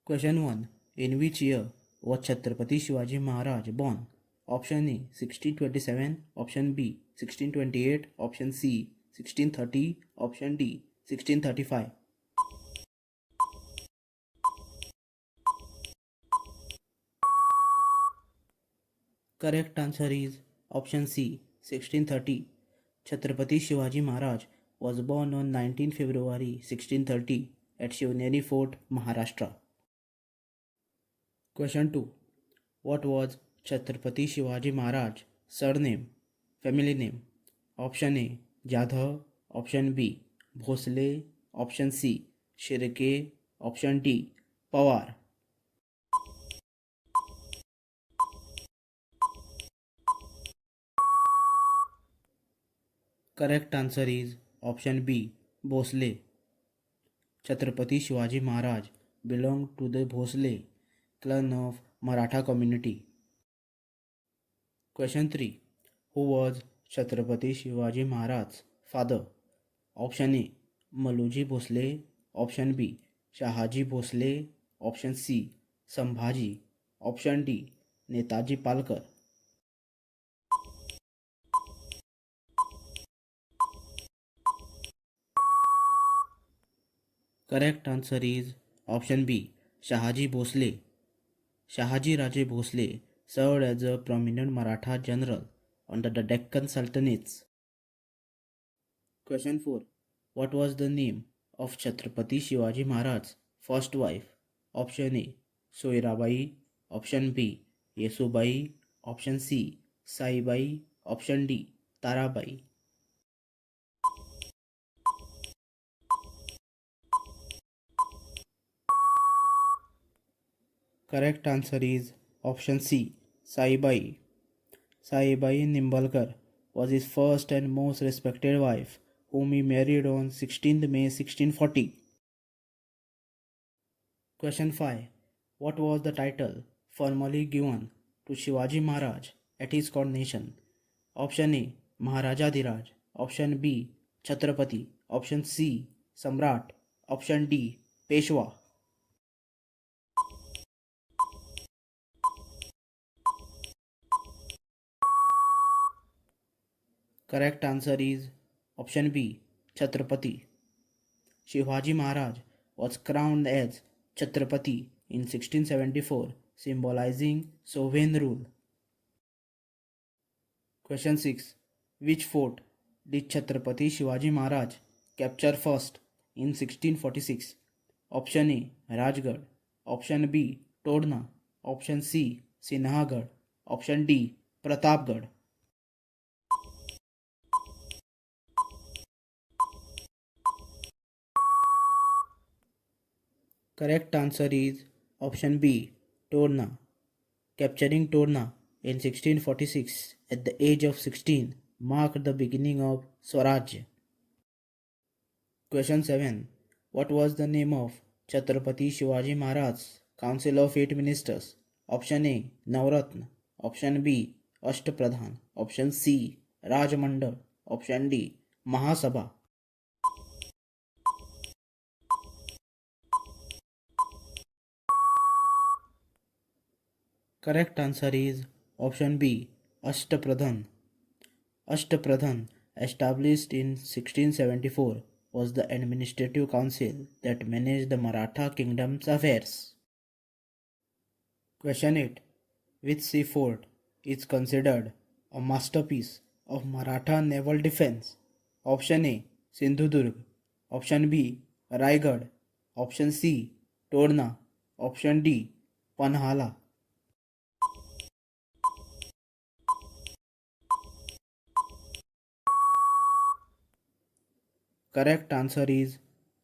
Question 1. In which year was Chhatrapati Shivaji Maharaj born? Option A 1627, option B 1628, option C 1630, option D 1635. Correct answer is option C 1630. Chhatrapati Shivaji Maharaj was born on 19 February 1630 at Shivneri Fort, Maharashtra. Question 2. What was Chhatrapati Shivaji Maharaj surname, family name? Option A Jadhav, option B Bhosle, option C Shirke, option D Pawar. Correct answer is option B Bhosle. Chhatrapati Shivaji Maharaj belonged to the Bhosle clan of Maratha community. Question 3. Who was Chhatrapati Shivaji Maharaj's father? Option A Maluji Bhosle, option B Shahaji Bhosle, option C Sambhaji, option D Netaji Palkar. Correct answer is option B Shahaji Bhosle. Shahaji Raje Bhosle served as a prominent Maratha general under the Deccan Sultanates. Question 4. What was the name of Chhatrapati Shivaji Maharaj's first wife? Option A Soirabai, option B Yesubai, option C Saibai, option D Tarabai. Correct answer is option C Saibai. Saibai Nimbalkar was his first and most respected wife, whom he married on 16th May 1640. Question 5. What was the title formally given to Shivaji Maharaj at his coronation? Option A Maharajadiraj, option B Chhatrapati, option C Samrat, option D Peshwa. Correct answer is option B Chhatrapati. Shivaji Maharaj was crowned as Chhatrapati in 1674, symbolizing sovereign rule. Question 6. Which fort did Chhatrapati Shivaji Maharaj capture first in 1646? Option A Rajgarh, option B Todna, option C Sinhagarh, option D Pratapgarh. Correct answer is option B Todna. Capturing Todna in 1646 at the age of 16 marked the beginning of Swaraj. Question 7. What was the name of Chhatrapati Shivaji Maharaj's Council of 8 Ministers? Option A Navratna, option B Ashtapradhan, option C Rajmandal, option D Mahasabha. Correct answer is option B Ashtapradhan. Ashtapradhan, established in 1674, was the administrative council that managed the Maratha kingdom's affairs. Question 8. Which sea fort is considered a masterpiece of Maratha naval defense? Option A Sindhudurg, option B Raigad, option C Todna, option D Panhala. Correct answer is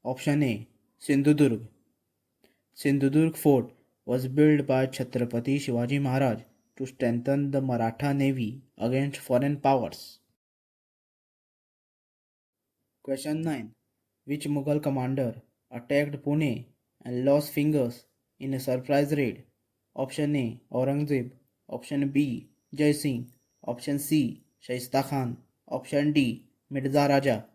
option A Sindhudurg. Sindhudurg Fort was built by Chhatrapati Shivaji Maharaj to strengthen the Maratha navy against foreign powers. Question 9. Which Mughal commander attacked Pune and lost fingers in a surprise raid? Option A Aurangzeb, option B Jai Singh, option C Shaista Khan, option D Mirza Raja.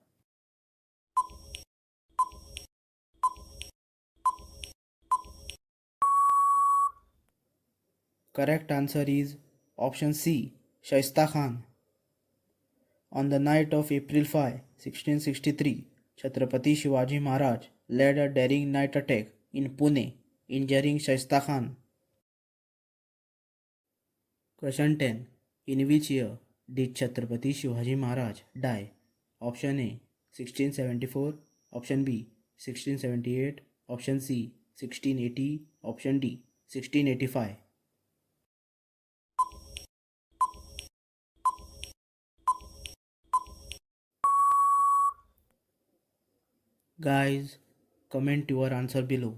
Correct answer is option C, Shaista Khan. On the night of April 5, 1663, Chhatrapati Shivaji Maharaj led a daring night attack in Pune, injuring Shaista Khan. Question 10. In which year did Chhatrapati Shivaji Maharaj die? Option A 1674, option B 1678, option C 1680, option D 1685. Guys, comment your answer below.